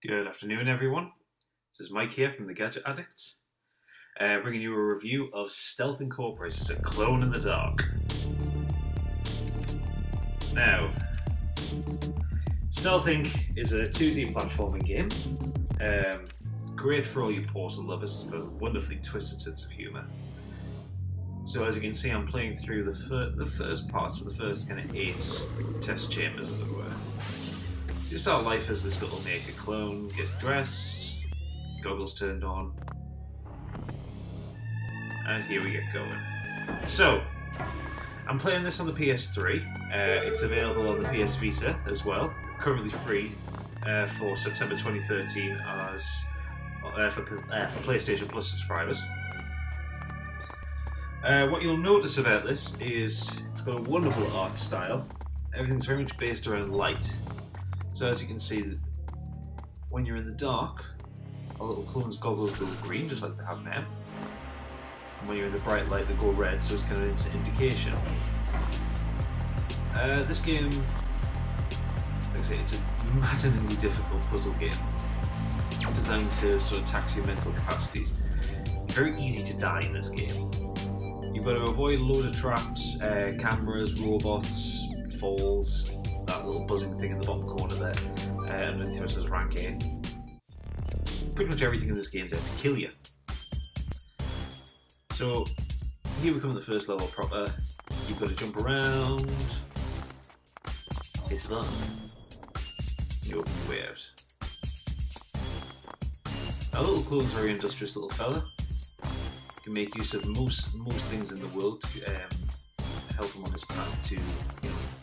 Good afternoon, everyone. This is Mike here from the Gadget Addicts, bringing you a review of Stealth Incorporated, a clone in the dark. Now, StealthInc is a 2D platforming game. Great for all you Portal lovers. It's got a wonderfully twisted sense of humour. So as you can see, I'm playing through the first parts of the first kind of 8 test chambers, as it were. So you start life as this little naked clone, get dressed, goggles turned on, and here we get going. So, I'm playing this on the PS3. It's available on the PS Vita as well, currently free for September 2013 as for PlayStation Plus subscribers. What you'll notice about this is it's got a wonderful art style. Everything's very much based around light. So as you can see, when you're in the dark, our little clone's goggles go green, just like they have now. And when you're in the bright light, they go red, so it's kind of an instant indication. This game, like I say, it's a maddeningly difficult puzzle game, designed to sort of tax your mental capacities. It's very easy to die in this game. You've got to avoid a load of traps, cameras, robots, falls, that little buzzing thing in the bottom corner there, and then it says rank A. Pretty much everything in this game is out to kill you. So here we come at the first level proper. You've got to jump around, hit that, you open your way out. Our little clone's a very industrious little fella. Can make use of most things in the world to help him on his path to,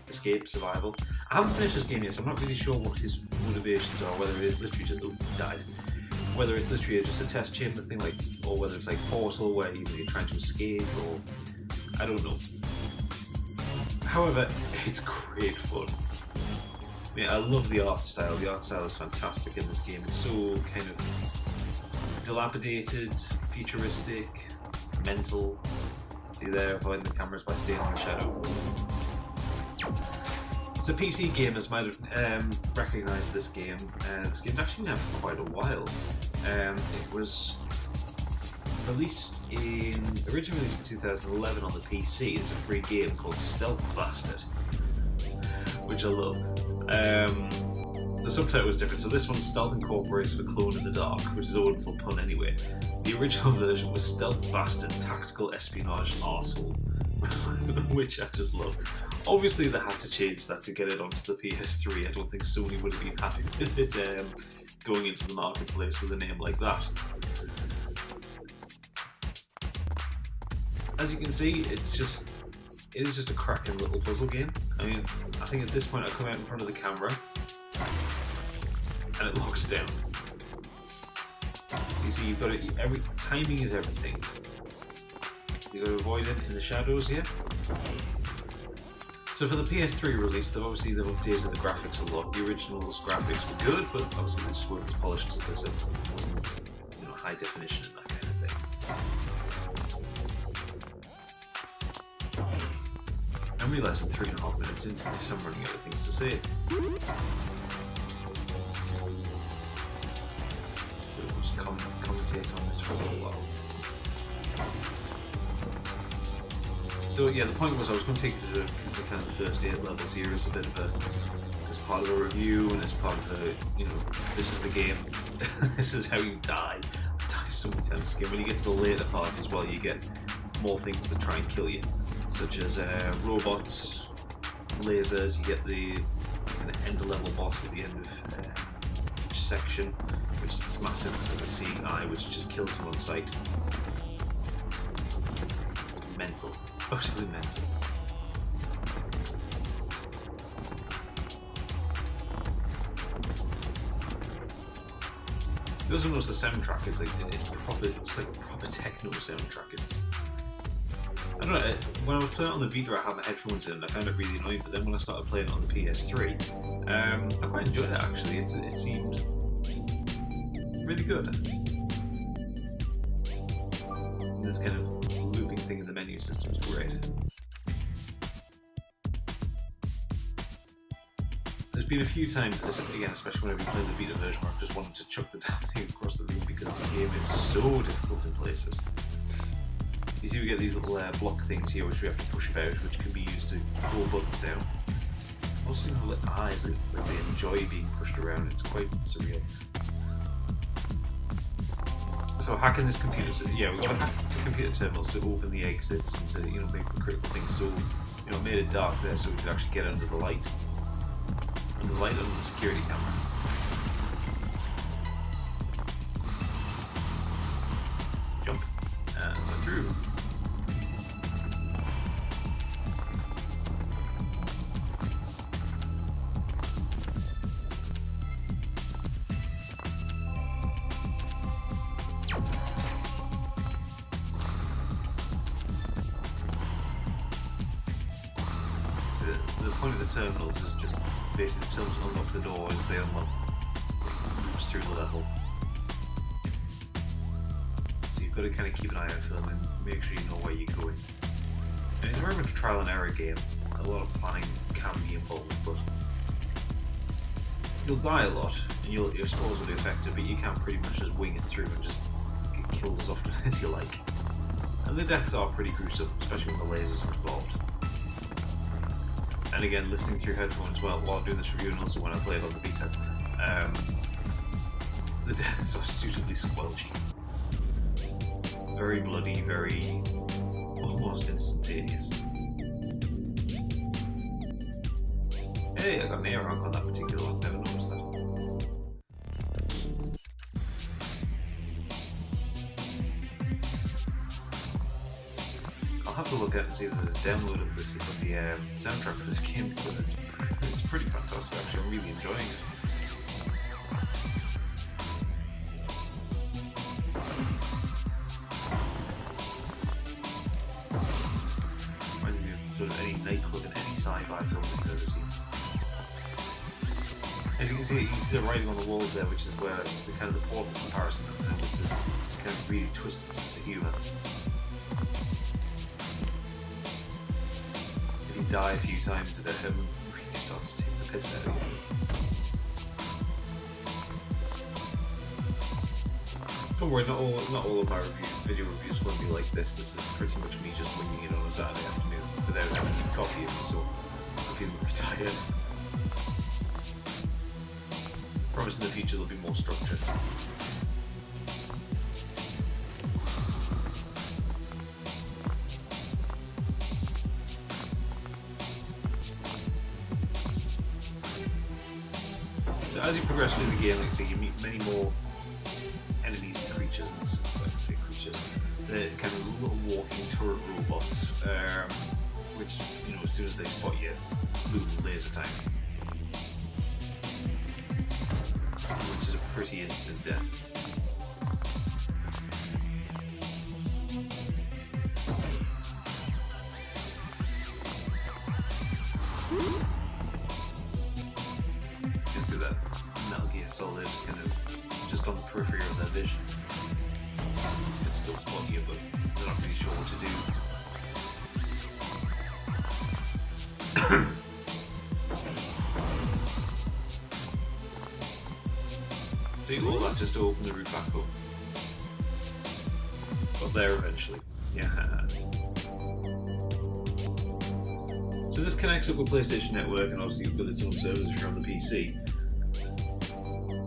escape, survival. I haven't finished this game yet, so I'm not really sure what his motivations are, whether it's literally just died, whether it's literally just a test chamber thing, or whether it's like Portal where you're trying to escape, or I don't know. However, it's great fun. I love the art style. The art style is fantastic in this game. It's so kind of dilapidated, futuristic, mental. See there, avoiding the cameras by staying in the shadow. So PC gamers might have recognised this game. This game's actually now for quite a while. It was originally released in 2011 on the PC. It's a free game called Stealth Bastard, which I love. The subtitle was different, so this one's Stealth Incorporated, a clone in the dark, which is a wonderful pun anyway. The original version was Stealth Bastard, Tactical Espionage Arsehole, which I just love. Obviously they had to change that to get it onto the PS3. I don't think Sony would have been happy with it going into the marketplace with a name like that. As you can see, it is just a cracking little puzzle game. I mean, I think at this point I come out in front of the camera and it locks down. So you see, you've got timing is everything. You've got to avoid it in the shadows here. So for the PS3 release, they've updated the graphics a lot. The original's graphics were good, but obviously they just weren't as polished as this. It wasn't, high definition and that kind of thing. I'm realising 3.5 minutes into this, I'm running out of things to say. So we'll just commentate on this for a little while. So yeah, the point was I was going to take the kind of the first 8 levels here as a bit of as part of a review, and as part of this is the game. This is how you die. I die so many times in this game. When you get to the later parts as well, you get more things that try and kill you, such as robots, lasers. You get the kind of end level boss at the end of each section, which is this massive seeing eye, which just kills you on sight. Mental. Utterly mental. You also notice the soundtrack is it's like a proper techno soundtrack. I don't know, when I was playing it on the Vita I had my headphones in and I found it really annoying, but then when I started playing it on the PS3, I quite enjoyed it actually. It seemed really good. This kind of looping thing in the menu system is great. there's been a few times, again, especially when I've been playing the Vita version, where I've just wanted to chuck the damn thing across the room because the game is so difficult in places. You see we get these little block things here which we have to push about, which can be used to pull buttons down. Also have little eyes like they enjoy being pushed around. It's quite surreal. So hacking this computer, yeah, we've got to hack the computer terminals to open the exits and to make the critical things. So made it dark there so we could actually get under the light, under the security camera. Jump and go through. The point of the terminals is just basically to unlock the door as they unlock moves through the level. So you've got to kind of keep an eye out for them and make sure you know where you're going. And it's very much a trial and error game. A lot of planning can be involved, but you'll die a lot and your scores will be affected, but you can pretty much just wing it through and just get killed as often as you like. And the deaths are pretty gruesome, especially when the lasers are involved. And again, listening through headphones while I'm doing this review, and also when I played on the Vita, the deaths are suitably squelchy. Very bloody, very almost instantaneous. Hey, I got an air rank on that particular one, never noticed that. I'll have to look at and see if there's a download of this, of the soundtrack for this game, because it's pretty fantastic actually. I'm really enjoying it. Reminds me of sort of any nightclub in any sci-fi film I've ever seen. As you can see the writing on the walls there, which is where the kind of the Portal comparison comes in with this kind of really twisted sense of humour. Die a few times to let him really starts to take the piss out of you. Don't worry, not all of my video reviews will be like this. This is pretty much me just winging it on a Saturday afternoon without having coffee, so I'm feeling very tired. Promise in the future there'll be more structure. As you progress through the game, like I say, you meet many more enemies and creatures, and creatures. They're kind of little walking turret robots, which, as soon as they spot you, boom, laser time. Which is a pretty instant death. Solid, kind of just on the periphery of their vision. It's still spot you, but they're not really sure what to do. Do all that just to open the roof back up. Got there eventually. Yeah. So this connects up with PlayStation Network, and obviously you've got its own servers if you're on the PC.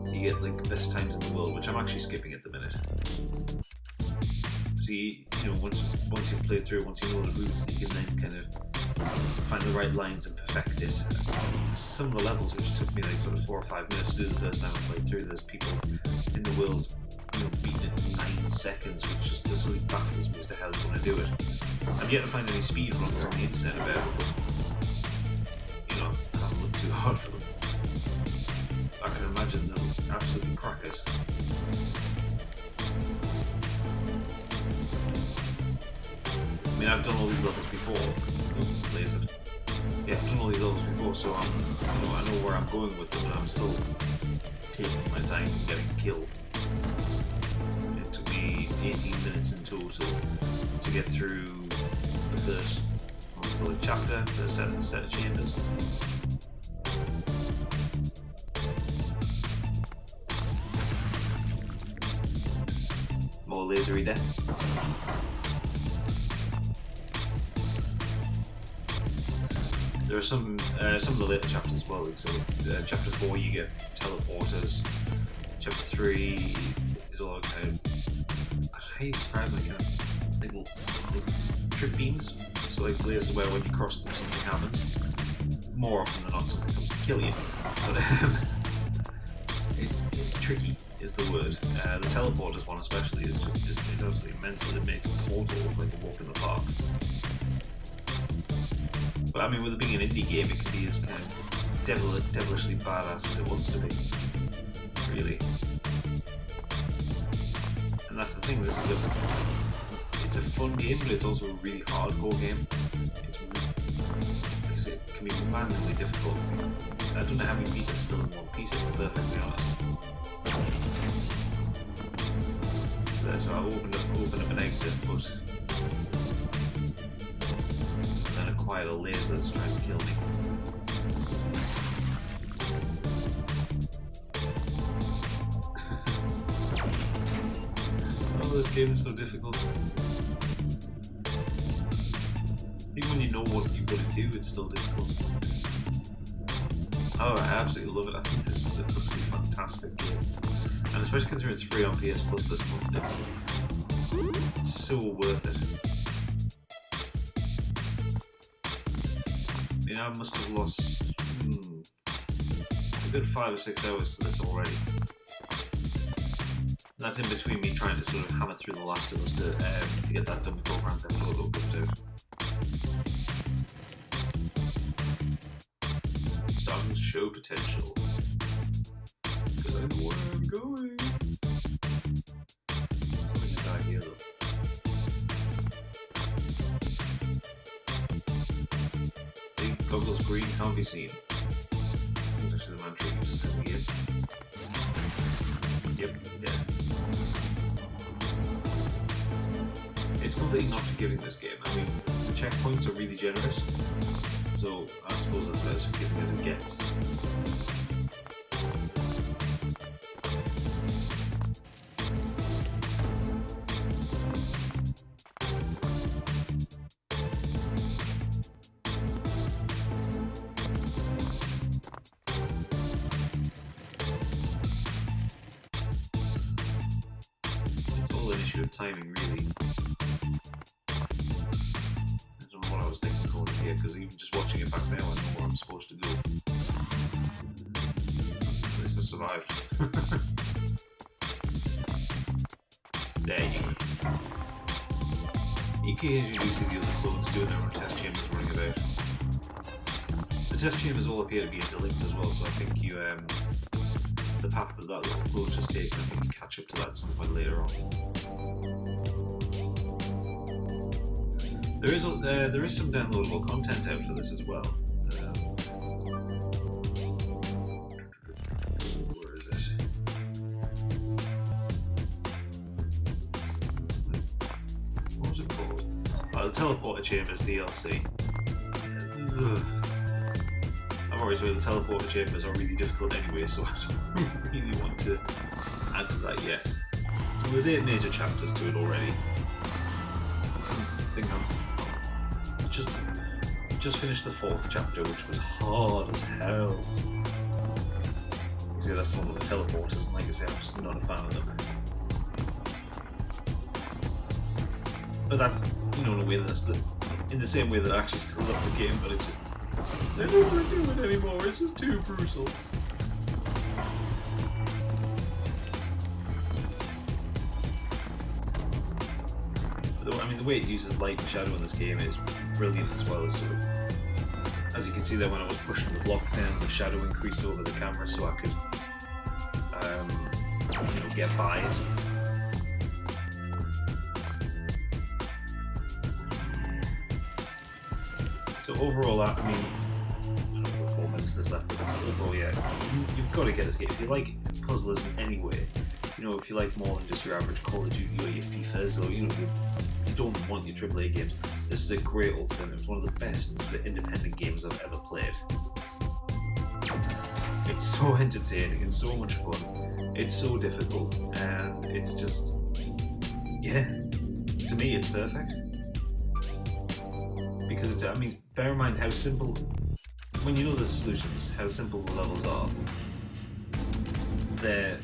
You get like the best times in the world, which I'm actually skipping at the minute. So once you've played through, once you know the moves, you can then kind of find the right lines and perfect it. Some of the levels, which took me like sort of 4 or 5 minutes to do the first time I played through, there's people in the world, beating it in 9 seconds, which just literally baffles me as to how they're going to do it. I've yet to find any speed runs on the internet about it, but I haven't looked too hard for them. I can imagine them absolutely crackers. I mean, I've done all these levels before. Laser. Yeah, I've done all these levels before, so I know where I'm going with them, and I'm still taking my time and getting killed. It took me 18 minutes in total to get through the first chapter, the set of chambers. lasery death. There are some of the later chapters as well. Like, so chapter 4 you get teleporters. Chapter 3 is all kind of, I don't know how you describe them, like little trip beams. So like lasers where when you cross them something happens. More often than not something comes to kill you. But tricky is the word. The teleporters one especially is absolutely mental. It makes a portal look like a walk in the park. But I mean, with it being an indie game, it can be as kind of devilishly badass as it wants to be. Really. And that's the thing, it's a fun game, but it's also a really hardcore game. It can be randomly difficult. I don't know how many people are still in one piece, if I'm perfectly honest. So I've opened up an exit, but then acquired a laser that's trying to kill me. Oh, this game is so difficult. Even when you know what you've got to do, it's still difficult. Oh, I absolutely love it. I think this is a absolutely fantastic game. And especially considering it's free on PS Plus this month, it's so worth it. I mean, I must have lost a good 5 or 6 hours to this already. And that's in between me trying to sort of hammer through The Last of Us to get that done before Grand Theft Auto comes out. Starting to show potential. Because I know where I'm going. Something to die here though. See, goggles green can't be seen. That's actually the mantra you just said again. Yep, yeah. It's completely not forgiving this game. I mean, the checkpoints are really generous. So I suppose that's about as forgiving as it gets. It's all an issue of timing, really. Because even just watching it back now, I know where I'm supposed to go. At least I survived. There you go. You occasionally do see the other clones doing their own test chambers running about. The test chambers all appear to be interlinked as well, so I think you, the path that little clone just taken, I think you catch up to that at some point later on. There is some downloadable content out for this as well. Where is it? What was it called? The Teleporter Chambers DLC. I'm already told the Teleporter Chambers are really difficult anyway, so I don't really want to add to that yet. So there's 8 major chapters to it already. I think I'm just finished the 4th chapter, which was hard as hell. You see, that's the one with the teleporters, and like I say, I'm just not a fan of them. But that's, you know, in a way that's in the same way that I actually still love the game, but it's just I don't want to do it anymore. It's just too brutal. I mean, the way it uses light and shadow in this game is brilliant as well. So, as you can see there, when I was pushing the block down, the shadow increased over the camera so I could, you know, get by it. So overall, I mean, I don't know, 4 minutes there's left, but overall, yeah, you've got to get this game. If you like puzzlers in any way, you know, if you like more than just your average Call of Duty or your FIFAs, or, you know, you don't want your AAA games, this is a great alternative. It's one of the best sort of independent games I've ever played. It's so entertaining and so much fun. It's so difficult, and it's just, yeah, to me it's perfect. Because it's, I mean, bear in mind how simple, when you know the solutions, how simple the levels are. They're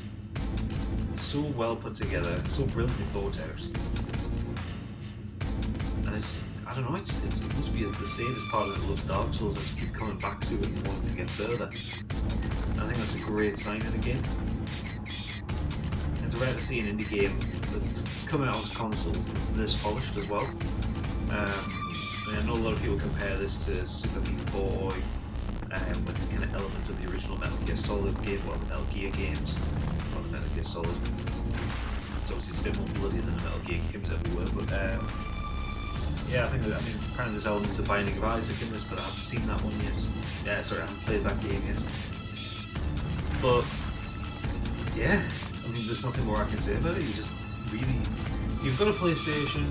so well put together, so brilliantly thought out. And it's, I don't know, it must be the safest part of the love Dark Souls. I just keep coming back to it and wanting to get further. And I think that's a great sign in a game. It's rare to see an indie game that's coming out on consoles that's this polished as well. I know a lot of people compare this to Super Meat Boy, with the kind of elements of the original Metal Gear Solid game, or the Metal Gear games, not the Metal Gear Solid. It's obviously a bit more bloody than the Metal Gear games ever were, but yeah, I mean, apparently there's elements of Binding of Isaac in this, but I haven't seen that one yet. Yeah, sorry, I haven't played that game yet. But yeah, I mean, there's nothing more I can say about it. You just really, you've got a PlayStation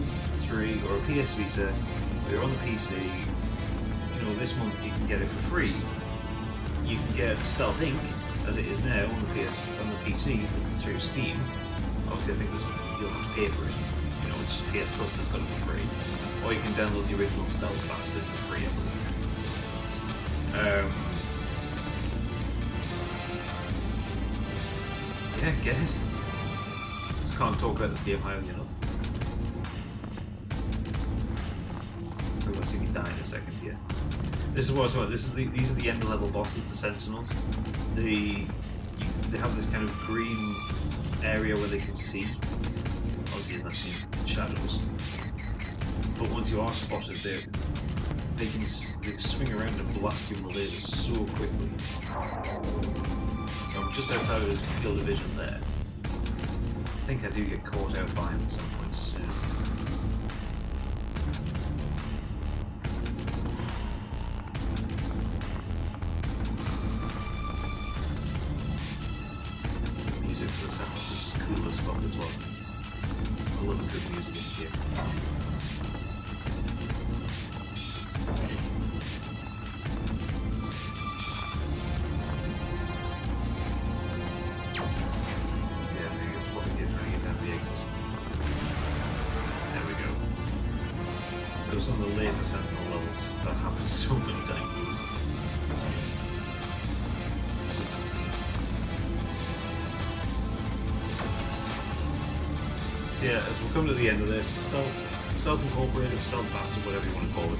3 or a PS Vita, or you're on the PC. You know, this month you can get it for free. You can get StealthInc as it is now on the PC through Steam. Obviously, I think you'll have to pay for it. You know, it's just PS Plus that's got it for free. Or you can download the original Stealth Bastard for free, I believe. Yeah, get it. Just can't talk about this game highly enough. We're gonna see me die in a second here. This is what I was talking about. These are the end level bosses, the Sentinels. They have this kind of green area where they can see. Obviously, unless you're in shadows. But once you are spotted, they can swing around and blast you with lasers so quickly. So I'm just outside of his field of vision there. I think I do get caught out by him at some point soon. The music for the Sentinels is just cool as fuck as well. I love a good music in here. Some of the laser sentinel levels, that happens so many times. It's just insane. So yeah, as we'll come to the end of this, Stealth Incorporated, Stealth Bastard, whatever you want to call it.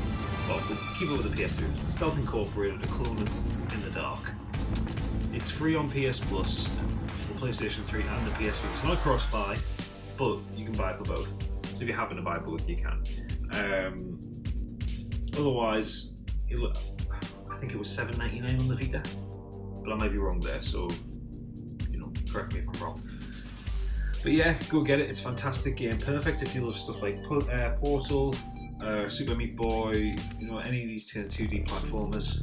Well, we'll keep it with the PS2. Stealth Incorporated, a clone in the dark. It's free on PS Plus, for PlayStation 3 and the PS4. It's not a cross-buy, but you can buy it for both. So if you happen to buy both, you can. Otherwise, I think it was $7.99 on the Vita, but I might be wrong there, so you know, correct me if I'm wrong. But yeah, go get it. It's a fantastic game, perfect if you love stuff like Portal, Super Meat Boy, you know, any of these kind of 2D platformers.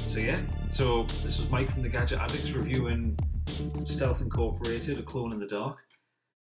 So yeah, so this was Mike from the Gadget Addicts reviewing Stealth Incorporated, a clone in the dark.